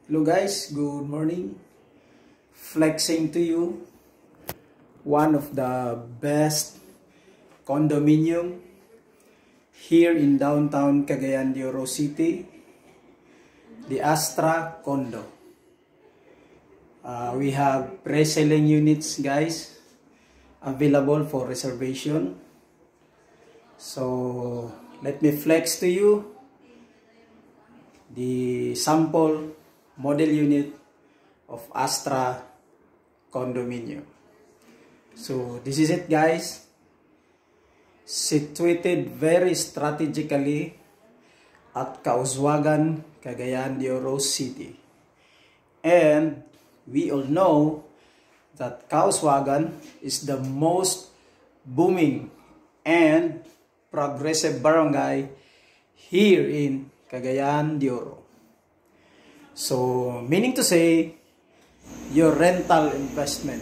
Hello guys, good morning. Flexing to you one of the best condominium here in downtown Cagayan de Oro City, the Astra Condo. We have pre-selling units guys available for reservation. So let me flex to you the sample model unit of Astra condominium. So this is it guys, situated very strategically at Causwagan, Cagayan de Oro City. And we all know that Causwagan is the most booming and progressive barangay here in Cagayan de Oro. So, meaning to say, your rental investment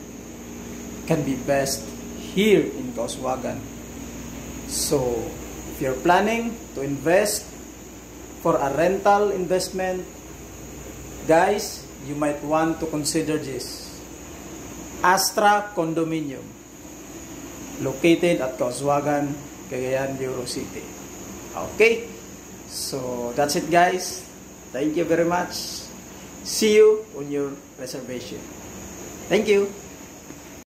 can be best here in Causwagan. So, if you're planning to invest for a rental investment, guys, you might want to consider this Astra Condominium, located at Causwagan, Cagayan de Oro City. Okay, so that's it guys. Thank you very much. See you on your reservation. Thank you.